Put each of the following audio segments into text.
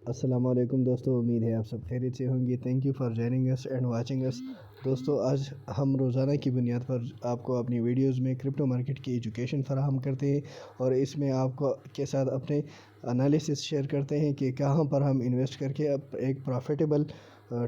السلام علیکم دوستو، امید ہے آپ سب خیریت سے ہوں گے۔ Thank you for joining us and watching us. دوستو، آج ہم روزانہ کی بنیاد پر آپ کو اپنی ویڈیوز میں کرپٹو مارکیٹ کی ایجوکیشن فراہم کرتے ہیں، اور اس میں آپ کو کے ساتھ اپنے انالیسس شیئر کرتے ہیں کہ کہاں پر ہم انویسٹ کر کے ایک پروفیٹیبل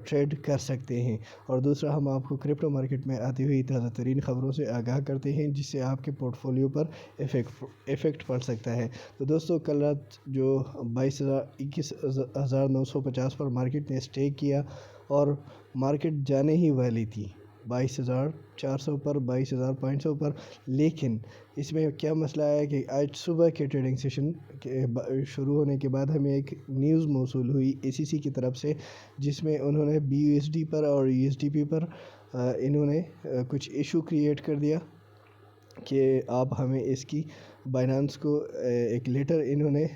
ٹریڈ کر سکتے ہیں، اور دوسرا ہم آپ کو کرپٹو مارکیٹ میں آتی ہوئی تازہ ترین خبروں سے آگاہ کرتے ہیں جس سے آپ کے پورٹ فولیو پر ایفیکٹ پڑ سکتا ہے۔ تو دوستو، کل رات جو 21,950 پر مارکیٹ نے اسٹیک کیا اور مارکیٹ جانے ہی والی تھی 22,400 پر، 22,500 پر، لیکن اس میں کیا مسئلہ ہے کہ آج صبح کے ٹریڈنگ سیشن کے شروع ہونے کے بعد ہمیں ایک نیوز موصول ہوئی ACC کی طرف سے، جس میں انہوں نے BUSD پر اور USDP پر انہوں نے کچھ ایشو کریٹ کر دیا کہ آپ ہمیں اس کی بائنانس کو ایک لیٹر انہوں نے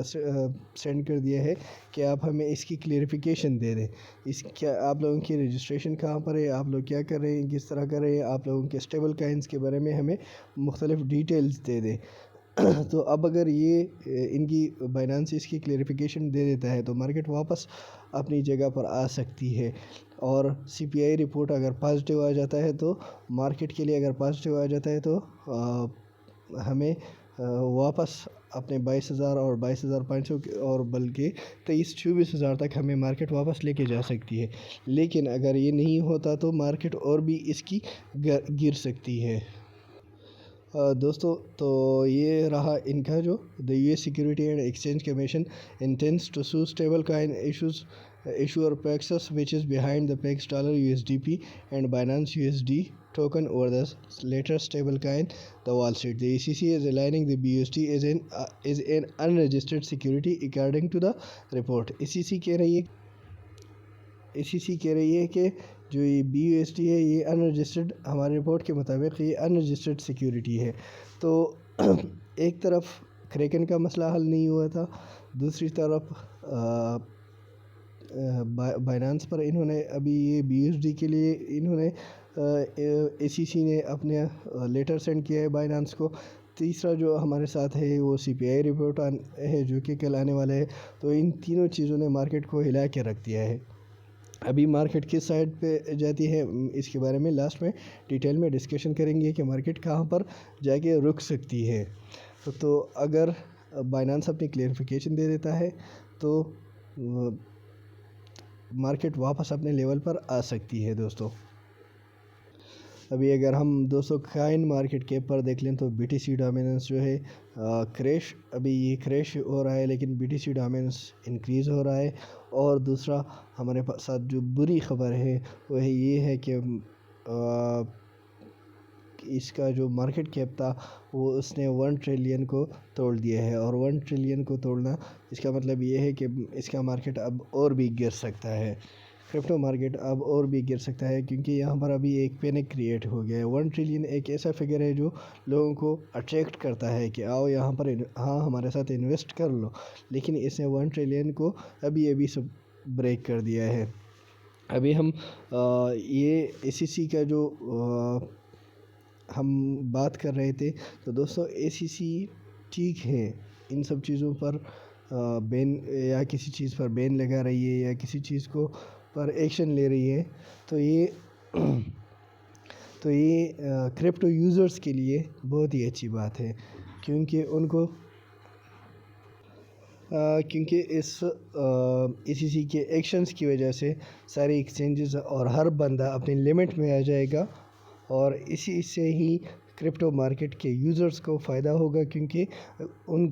سینڈ کر دیا ہے کہ آپ ہمیں اس کی کلیئرفیکیشن دے دیں، کیا آپ لوگوں کی رجسٹریشن کہاں پر ہے، آپ لوگ کیا کر رہے ہیں، کس طرح کر رہے ہیں، آپ لوگوں کے اسٹیبل کائنز کے بارے میں ہمیں مختلف ڈیٹیلز دے دیں۔ تو اب اگر یہ ان کی بائنانس اس کی کلیئرفیکیشن دے دیتا ہے تو مارکیٹ واپس اپنی جگہ پر آ سکتی ہے، اور CPI رپورٹ اگر پازیٹیو آ جاتا ہے تو مارکیٹ کے لیے، اگر پازیٹیو آ جاتا ہے تو ہمیں واپس اپنے 22,000 اور 22,500 اور بلکہ 23,000-24,000 تک ہمیں مارکیٹ واپس لے کے جا سکتی ہے، لیکن اگر یہ نہیں ہوتا تو مارکیٹ اور بھی اس کی گر سکتی ہے۔ دوستو، تو یہ رہا ان کا جو US Security and Exchange Commission intends to sue stablecoin issuer Paxos, which is behind the Pax Dollar USDP and Binance USD token over the later stablecoin, the Wall Street. The ACC is aligning the BUSD is an unregistered security according to the report. ACC کہہ رہی ہے کہ جو یہ BUSD ہے یہ انرجسٹرڈ، ہمارے report کے مطابق یہ انرجسٹرڈ سیکیورٹی ہے۔ تو ایک طرف کریکن کا مسئلہ حل نہیں ہوا تھا، دوسری طرف بائنانس پر انہوں نے ابھی یہ BUSD کے لیے انہوں نے ACC نے اپنے لیٹر سینڈ کیا ہے بائنانس کو۔ تیسرا جو ہمارے ساتھ ہے وہ CPI رپورٹ ہے جو کہ کل آنے والا ہے۔ تو ان تینوں چیزوں نے مارکیٹ کو ہلا کے رکھ دیا ہے۔ ابھی مارکیٹ کس سائڈ پہ جاتی ہے اس کے بارے میں لاسٹ میں ڈیٹیل میں ڈسکشن کریں گے کہ مارکیٹ کہاں پر جا کے رک سکتی ہے۔ تو اگر بائنانس اپنی کلیئرفیکیشن دے دیتا ہے تو مارکیٹ واپس اپنے لیول پر آ سکتی ہے۔ دوستو، ابھی اگر ہم کائن مارکیٹ کیپ پر دیکھ لیں تو BTC ڈومیننس جو ہے ابھی یہ کریش ہو رہا ہے، لیکن BTC ڈومیننس انکریز ہو رہا ہے۔ اور دوسرا ہمارے ساتھ جو بری خبر ہے وہ یہ ہے کہ اس کا جو مارکیٹ کیپ تھا وہ اس نے 1 ٹریلین کو توڑ دیا ہے، اور 1 ٹریلین کو توڑنا اس کا مطلب یہ ہے کہ اس کا مارکیٹ اب اور بھی گر سکتا ہے، کرپٹو مارکیٹ اب اور بھی گر سکتا ہے، کیونکہ یہاں پر ابھی ایک پینک کریٹ ہو گیا ہے۔ 1 ٹریلین ایک ایسا فگر ہے جو لوگوں کو اٹریکٹ کرتا ہے کہ آؤ یہاں پر ہمارے ساتھ انویسٹ کر لو، لیکن اس نے 1 ٹریلین کو ابھی سب بریک کر دیا ہے۔ ابھی ہم یہ ACC کا جو ہم بات کر رہے تھے، تو دوستو ACC ٹھیک ہے، ان سب چیزوں پر بین یا کسی چیز پر بین لگا رہی ہے یا کسی چیز کو پر ایکشن لے رہی ہے، تو یہ کرپٹو یوزرز کے لیے بہت ہی اچھی بات ہے، کیونکہ اس ACC کے ایکشنز کی وجہ سے ساری ایکسچینجز اور ہر بندہ اپنی لمٹ میں آ جائے گا، اور اسی سے ہی کرپٹو مارکیٹ کے یوزرز کو فائدہ ہوگا، کیونکہ ان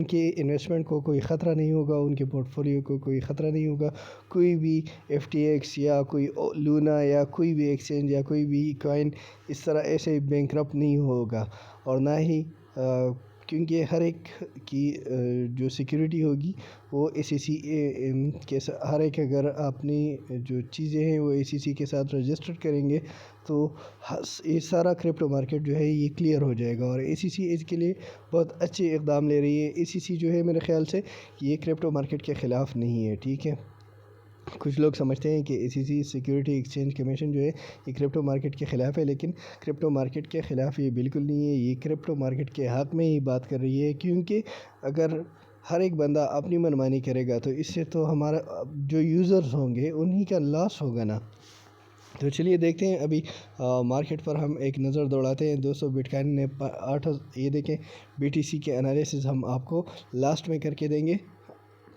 کے انویسٹمنٹ کو کوئی خطرہ نہیں ہوگا، ان کے پورٹ فولیو کو کوئی خطرہ نہیں ہوگا، کوئی بھی FTX یا کوئی لونا یا کوئی بھی ایکسچینج یا کوئی بھی کائن اس طرح ایسے بینکرپٹ نہیں ہوگا، اور نہ ہی کیونکہ ہر ایک کی جو سیکیورٹی ہوگی وہ ACC کے ہر ایک اگر اپنی جو چیزیں ہیں وہ ACC کے ساتھ رجسٹر کریں گے تو یہ سارا کرپٹو مارکیٹ جو ہے یہ کلیئر ہو جائے گا، اور ACC اس کے لیے بہت اچھے اقدام لے رہی ہے۔ ACC جو ہے میرے خیال سے یہ کرپٹو مارکیٹ کے خلاف نہیں ہے، ٹھیک ہے۔ کچھ لوگ سمجھتے ہیں کہ ACC سیکیورٹی ایکسچینج کمیشن جو ہے یہ کرپٹو مارکیٹ کے خلاف ہے، لیکن کرپٹو مارکیٹ کے خلاف یہ بالکل نہیں ہے، یہ کرپٹو مارکیٹ کے حق میں ہی بات کر رہی ہے، کیونکہ اگر ہر ایک بندہ اپنی منمانی کرے گا تو اس سے تو ہمارا جو یوزرز ہوں گے انہی کا لاس ہوگا نا. تو چلیے دیکھتے ہیں ابھی مارکیٹ پر ہم ایک نظر دوڑاتے ہیں. دوستو بٹ کوائن نے یہ دیکھیں بی ٹی سی کے انالیسز ہم آپ کو لاسٹ میں کر کے دیں گے.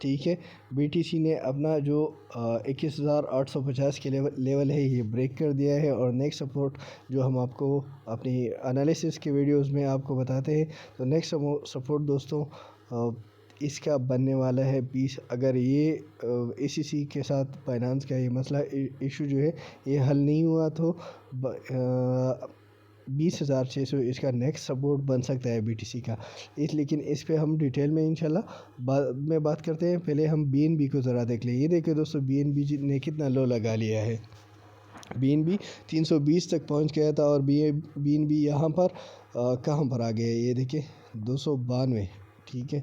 ٹھیک ہے, بی ٹی سی نے اپنا جو 21,850 کے لیول ہے یہ بریک کر دیا ہے, اور نیکسٹ سپورٹ جو ہم آپ کو اپنی انالیسس کے ویڈیوز میں آپ کو بتاتے ہیں, تو نیکسٹ سپورٹ دوستوں اس کا بننے والا ہے 20. اگر یہ سی کے ساتھ فائنانس کا یہ مسئلہ ایشو جو ہے یہ حل نہیں ہوا تو 20,600 اس کا نیکسٹ سپورٹ بن سکتا ہے بی ٹی سی کا. لیکن اس پہ ہم ڈیٹیل میں انشاءاللہ بعد میں بات کرتے ہیں. پہلے ہم بی این بی کو ذرا دیکھ لیں. یہ دیکھیں دوستو بی این بی نے کتنا لو لگا لیا ہے. بی این بی 320 تک پہنچ گیا تھا, اور بی این بی یہاں پر کہاں پر آ گیا ہے, یہ دیکھیں 292. ٹھیک ہے,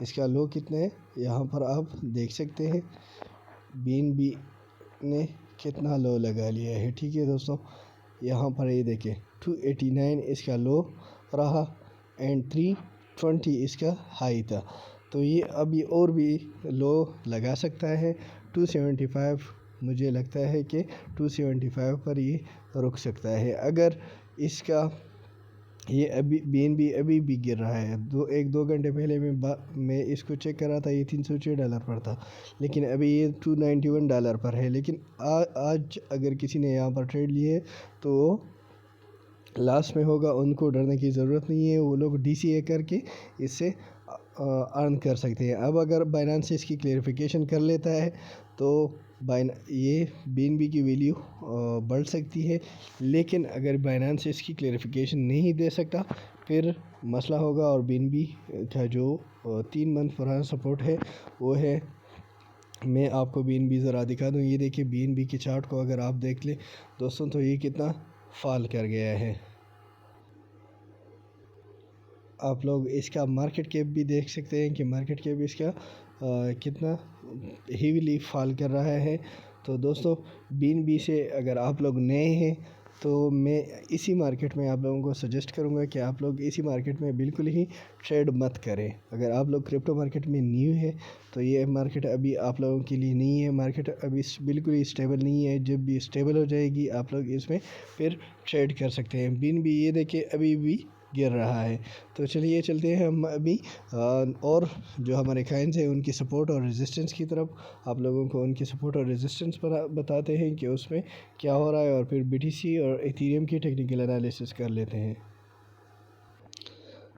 اس کا لو کتنا ہے یہاں پر آپ دیکھ سکتے ہیں. بی این بی نے کتنا لو لگا لیا ہے. ٹھیک ہے دوستوں, یہاں پر یہ دیکھیں 289 اس کا لو رہا اینڈ 320 اس کا ہائی تھا. تو یہ ابھی اور بھی لو لگا سکتا ہے. 275 مجھے لگتا ہے کہ 275 پر یہ رک سکتا ہے. اگر اس کا یہ ابھی بی این بی ابھی بھی گر رہا ہے. 1-2 گھنٹے پہلے میں اس کو چیک کر رہا تھا, یہ $306 پر تھا, لیکن ابھی یہ $291 پر ہے. لیکن آج اگر کسی نے یہاں پر ٹریڈ لیے تو لاس میں ہوگا, ان کو ڈرنے کی ضرورت نہیں ہے. وہ لوگ ڈی سی اے کر کے اس سے ارن کر سکتے ہیں. اب اگر بائنانس اس کی کلیریفیکیشن کر لیتا ہے تو یہ بی این بی کی ویلیو بڑھ سکتی ہے. لیکن اگر بائنانس اس کی کلیریفیکیشن نہیں دے سکتا پھر مسئلہ ہوگا. اور بی این بی کا جو 3 منتھ پرانا سپورٹ ہے وہ ہے, میں آپ کو بی این بی ذرا دکھا دوں. یہ دیکھیں بی این بی کے چارٹ کو اگر آپ دیکھ لیں دوستوں تو یہ کتنا فال کر گیا ہے. آپ لوگ اس کا مارکیٹ کیپ بھی دیکھ سکتے ہیں کہ مارکیٹ کیپ اس کا کتنا ہیویلی فال کر رہا ہے. تو دوستو بی این بی سے اگر آپ لوگ نئے ہیں تو میں اسی مارکیٹ میں آپ لوگوں کو سجیسٹ کروں گا کہ آپ لوگ اسی مارکیٹ میں بالکل ہی ٹریڈ مت کریں. اگر آپ لوگ کرپٹو مارکیٹ میں نیو ہے تو یہ مارکیٹ ابھی آپ لوگوں کے لیے نہیں ہے. مارکیٹ ابھی بالکل ہی اسٹیبل نہیں ہے. جب بھی اسٹیبل ہو جائے گی آپ لوگ اس میں پھر ٹریڈ کر سکتے ہیں. بی این بی یہ دیکھیں ابھی بھی گر رہا ہے. تو چلیے چلتے ہیں ہم ابھی اور جو ہمارے کائنز ہیں ان کی سپورٹ اور ریزسٹنس کی طرف. آپ لوگوں کو ان کی سپورٹ اور ریزسٹنس پر بتاتے ہیں کہ اس میں کیا ہو رہا ہے, اور پھر بی ٹی سی اور ایتھیریم کی ٹیکنیکل انالیسس کر لیتے ہیں.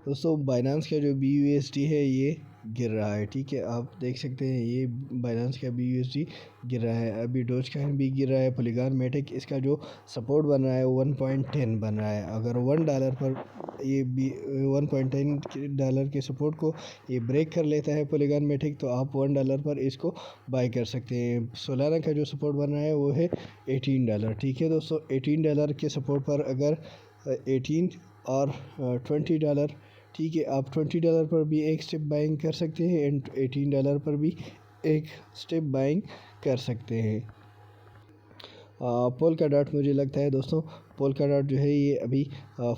دوستو بائنانس کا جو بی یو ایس ڈی ہے یہ گر رہا ہے. ٹھیک ہے, آپ دیکھ سکتے ہیں یہ بائنانس کا بی یو ایس ڈی گر رہا ہے. ابھی ڈوج کائن بھی گر رہا ہے. پولیگان میٹک اس کا جو سپورٹ بن رہا ہے 1.10 بن رہا ہے. اگر $1 پر یہ $1.10 کے سپورٹ کو یہ بریک کر لیتا ہے پولیگان میٹک تو آپ $1 پر اس کو بائی کر سکتے ہیں. سولانا کا جو سپورٹ بن رہا ہے وہ ہے $18. ٹھیک ہے دوستو, $18 کے سپورٹ پر اگر 18 اور $20, ٹھیک ہے, آپ $20 پر بھی ایک سٹیپ بائنگ کر سکتے ہیں اینڈ $18 پر بھی ایک سٹیپ بائنگ کر سکتے ہیں. پولکا ڈاٹ مجھے لگتا ہے دوستوں پولکا ڈاٹ جو ہے یہ ابھی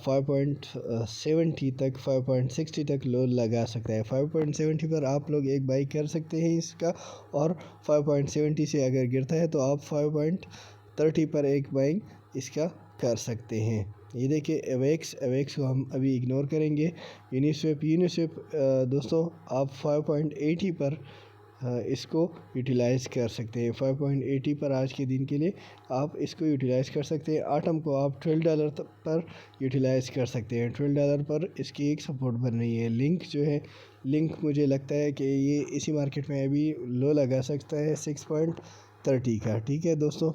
5.70 تک 5.60 تک لو لگا سکتا ہے. 5.70 پر آپ لوگ ایک بائی کر سکتے ہیں اس کا, اور 5.70 سے اگر گرتا ہے تو آپ 5.30 پر ایک بائنگ اس کا کر سکتے ہیں. یہ دیکھیں اویکس کو ہم ابھی اگنور کریں گے. یونیسویپ دوستوں آپ 5.80 پر اس کو یوٹیلائز کر سکتے ہیں. 5.80 پر آج کے دن کے لیے آپ اس کو یوٹیلائز کر سکتے ہیں. آٹم کو آپ $12 پر یوٹیلائز کر سکتے ہیں. $12 پر اس کی ایک سپورٹ بن رہی ہے. لنک جو ہے لنک مجھے لگتا ہے کہ یہ اسی مارکیٹ میں ابھی لو لگا سکتا ہے 6.30 کا. ٹھیک ہے دوستوں,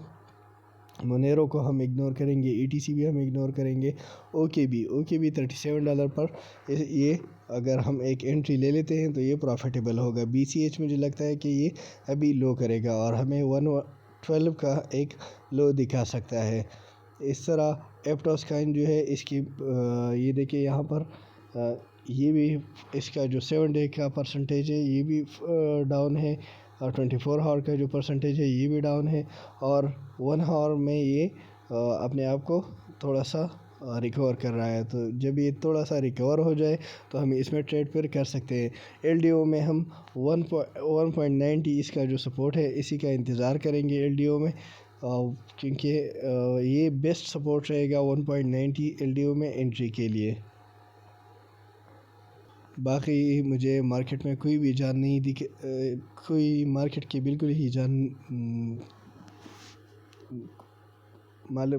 مونیرو کو ہم اگنور کریں گے. ای ٹی سی بھی ہم اگنور کریں گے. او کے بھی $37 پر یہ اگر ہم ایک انٹری لے لیتے ہیں تو یہ پروفیٹیبل ہوگا. بی سی ایچ مجھے لگتا ہے کہ یہ ابھی لو کرے گا اور ہمیں 112 کا ایک لو دکھا سکتا ہے. اس طرح ایپٹوس کائن جو ہے اس کی یہ دیکھیں یہاں پر یہ بھی اس کا جو 7 ڈے کا پرسنٹیج ہے یہ بھی ڈاؤن ہے, اور 24 ہاور کا جو پرسنٹیج ہے یہ بھی ڈاؤن ہے, اور 1 ہاور میں یہ اپنے آپ کو تھوڑا سا ریکور کر رہا ہے، تو جب یہ تھوڑا سا ریکور ہو جائے تو ہم اس میں ٹریڈ پھر کر سکتے ہیں۔ ایل ڈی او میں ہم 1.90 اس کا جو سپورٹ ہے اسی کا انتظار کریں گے ایل ڈی او میں، کیونکہ یہ بیسٹ سپورٹ رہے گا 1.90 ایل ڈی او میں انٹری کے لیے۔ باقی مجھے مارکیٹ میں کوئی بھی جان نہیں کوئی مارکیٹ کی بالکل ہی جان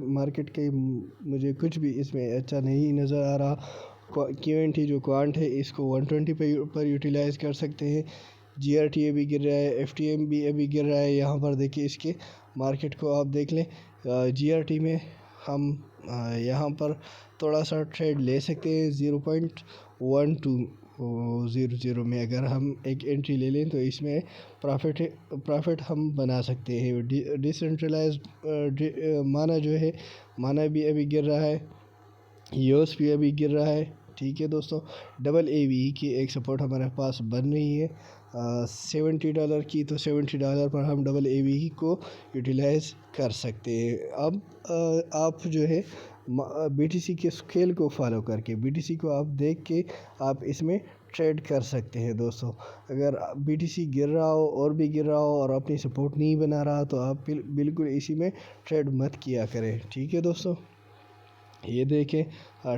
مارکیٹ کے مجھے کچھ بھی اس میں اچھا نہیں نظر آ رہا۔ کیو این ٹی جو کوانٹ ہے اس کو 120 پر یوٹیلائز کر سکتے ہیں۔ جی آر ٹی ابھی گر رہا ہے، ایف ٹی ایم بھی ابھی گر رہا ہے۔ یہاں پر دیکھیں اس کے مارکیٹ کو آپ دیکھ لیں، جی آر ٹی میں ہم یہاں پر تھوڑا سا ٹریڈ لے سکتے ہیں 0.1200 میں۔ اگر ہم ایک انٹری لے لیں تو اس میں پرافٹ ہم بنا سکتے ہیں۔ ڈیسنٹرلائزڈ مانا جو ہے، مانا بھی ابھی گر رہا ہے، یوس بھی ابھی گر رہا ہے، ٹھیک ہے دوستوں۔ ڈبل اے وی کی ایک سپورٹ ہمارے پاس بن رہی ہے $70 کی، تو $70 پر ہم ڈبل اے وی کو یوٹیلائز کر سکتے ہیں۔ اب آپ جو ہے بی ٹی سی کے اسکیل کو فالو کر کے، بی ٹی سی کو آپ دیکھ کے آپ اس میں ٹریڈ کر سکتے ہیں دوستوں۔ اگر بی ٹی سی گر رہا ہو اور بھی گر رہا ہو اور اپنی سپورٹ نہیں بنا رہا تو آپ بالکل اسی میں ٹریڈ مت کیا کریں، ٹھیک ہے دوستوں۔ یہ دیکھیں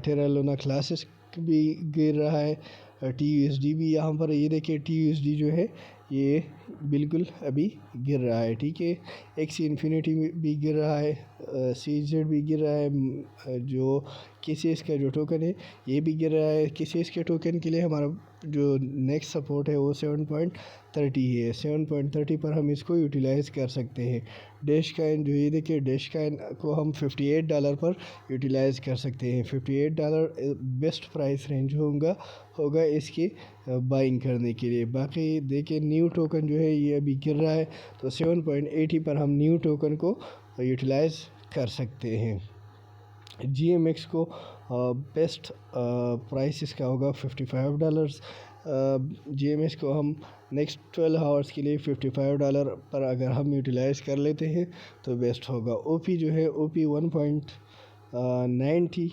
ٹیرا لونا کلاسک بھی گر رہا ہے، ٹی یو ایس ڈی بھی یہاں پر، یہ دیکھیں ٹی یو ایس ڈی جو ہے یہ بالکل ابھی گر رہا ہے، ٹھیک ہے۔ ایک سی انفینٹی بھی گر رہا ہے، سی زیڈ بھی گر رہا ہے، جو کے سی ایس کا جو ٹوکن ہے یہ بھی گر رہا ہے۔ کے سی ایس کے ٹوکن کے لیے ہمارا جو نیکسٹ سپورٹ ہے وہ 7.30 ہے، 7.30 پر ہم اس کو یوٹیلائز کر سکتے ہیں۔ ڈیش کائن جو یہ دیکھیں، ڈیش کائن کو ہم $58 پر یوٹیلائز کر سکتے ہیں۔ $58 بیسٹ پرائس رینج ہوگا اس کی بائنگ کرنے کے لیے۔ باقی دیکھیں نیو ٹوکن جو ہے یہ ابھی گر رہا ہے، تو 7.80 پر ہم نیو ٹوکن کو یوٹیلائز کر سکتے ہیں۔ جی ایم ایکس کو بیسٹ پرائس اس کا ہوگا $55۔ جی ایم ایس کو ہم نیکسٹ 12 آورس کے لیے $55 پر اگر ہم یوٹیلائز کر لیتے ہیں تو بیسٹ ہوگا۔ او پی جو ہے، او پی 1.90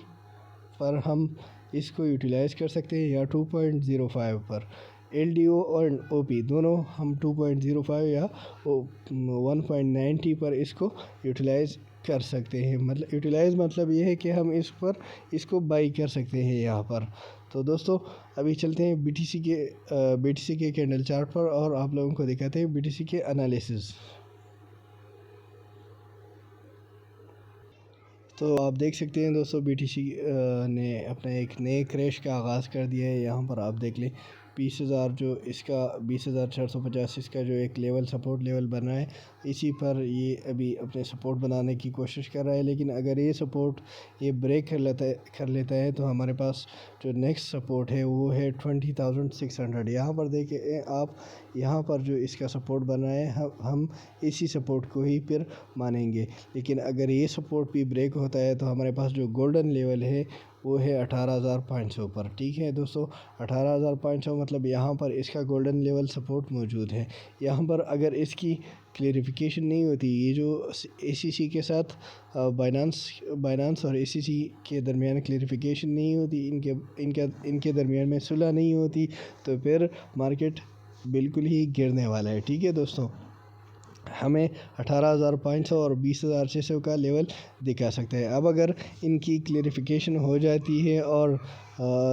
پر ہم اس کو یوٹیلائز کر سکتے ہیں، یا 2.05 پر۔ ایل ڈی او اور او پی دونوں ہم 2.05 یا 1.90 پر اس کو یوٹیلائز کر سکتے ہیں۔ یوٹیلائز مطلب یہ ہے کہ ہم اس کو بائی کر سکتے ہیں یہاں پر۔ تو دوستو ابھی چلتے ہیں بی ٹی سی کے کینڈل چارٹ پر اور آپ لوگوں کو دکھاتے ہیں بی ٹی سی کے انالیسز۔ تو آپ دیکھ سکتے ہیں دوستو بی ٹی سی نے اپنے ایک نئے کریش کا آغاز کر دیا ہے۔ یہاں پر آپ دیکھ لیں 20,000 جو اس کا 20,450 اس کا جو ایک سپورٹ لیول بنا ہے، اسی پر یہ ابھی اپنے سپورٹ بنانے کی کوشش کر رہا ہے۔ لیکن اگر یہ سپورٹ یہ بریک کر لیتا ہے تو ہمارے پاس جو نیکسٹ سپورٹ ہے وہ ہے 20,600۔ یہاں پر دیکھیں آپ، یہاں پر جو اس کا سپورٹ بنا ہے ہم اسی سپورٹ کو ہی پھر مانیں گے۔ لیکن اگر یہ سپورٹ بھی بریک ہوتا ہے تو ہمارے پاس جو گولڈن لیول ہے وہ ہے 18,500 پر، ٹھیک ہے دوستو۔ 18,500 مطلب یہاں پر اس کا گولڈن لیول سپورٹ موجود ہے۔ یہاں پر اگر اس کی کلیریفیکیشن نہیں ہوتی، یہ جو اے سی سی کے ساتھ بائنانس اور اے سی سی کے درمیان کلیریفیکیشن نہیں ہوتی، ان کے درمیان میں صلح نہیں ہوتی، تو پھر مارکیٹ بالکل ہی گرنے والا ہے، ٹھیک ہے دوستوں۔ ہمیں 18,500 اور 20,600 کا لیول دکھا سکتا ہے۔ اب اگر ان کی کلیریفیکیشن ہو جاتی ہے اور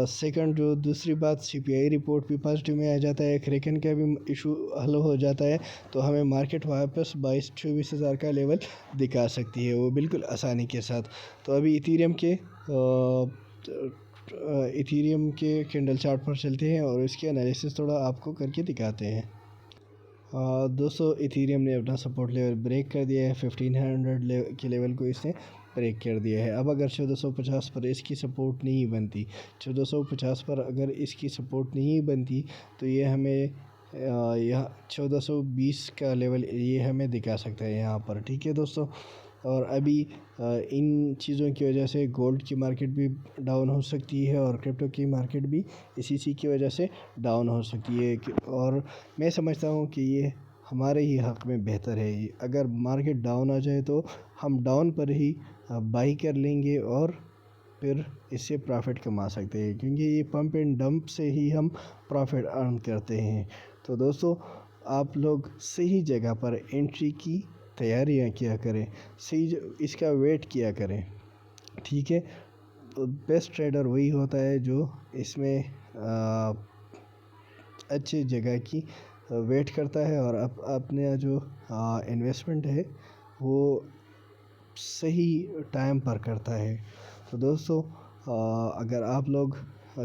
سیکنڈ جو دوسری بات سی پی آئی رپورٹ بھی پازیٹیو میں آ جاتا ہے، کریکن کا بھی ایشو حل ہو جاتا ہے، تو ہمیں مارکیٹ واپس 22,000-24,000 کا لیول دکھا سکتی ہے، وہ بالکل آسانی کے ساتھ۔ تو ابھی ایتھیریم کے کینڈل چارٹ پر چلتے ہیں اور اس کے انالیسس تھوڑا آپ کو کر کے دکھاتے ہیں۔ دوستو ایتھیریم نے اپنا سپورٹ لیول بریک کر دیا ہے، 1500 کے لیول کو اس نے بریک کر دیا ہے۔ اب اگر 1450 پر اس کی سپورٹ نہیں بنتی، 1450 پر اگر اس کی سپورٹ نہیں بنتی تو یہ ہمیں 1420 کا لیول یہ ہمیں دکھا سکتا ہے یہاں پر، ٹھیک ہے دوستو۔ اور ابھی ان چیزوں کی وجہ سے گولڈ کی مارکیٹ بھی ڈاؤن ہو سکتی ہے اور کرپٹو کی مارکیٹ بھی اسی کی وجہ سے ڈاؤن ہو سکتی ہے، اور میں سمجھتا ہوں کہ یہ ہمارے ہی حق میں بہتر ہے۔ اگر مارکیٹ ڈاؤن آ جائے تو ہم ڈاؤن پر ہی بائی کر لیں گے اور پھر اس سے پرافٹ کما سکتے ہیں، کیونکہ یہ پمپ اینڈ ڈمپ سے ہی ہم پرافٹ ارن کرتے ہیں۔ تو دوستو آپ لوگ صحیح جگہ پر انٹری کی تیاریاں کیا کریں، صحیح اس کا ویٹ کیا کریں، ٹھیک ہے۔ تو بیسٹ ٹریڈر وہی ہوتا ہے جو اس میں اچھی جگہ کی ویٹ کرتا ہے اور اپنے جو انویسٹمنٹ ہے وہ صحیح ٹائم پر کرتا ہے۔ تو دوستو اگر آپ لوگ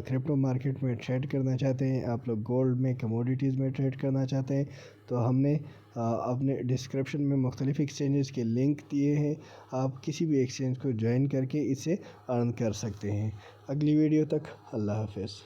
کرپٹو مارکیٹ میں ٹریڈ کرنا چاہتے ہیں، آپ لوگ گولڈ میں، کموڈیٹیز میں ٹریڈ کرنا چاہتے ہیں، تو ہم نے اپنے ڈسکرپشن میں مختلف ایکسچینجز کے لنک دیے ہیں، آپ کسی بھی ایکسچینج کو جوائن کر کے اسے ارن کر سکتے ہیں۔ اگلی ویڈیو تک اللہ حافظ۔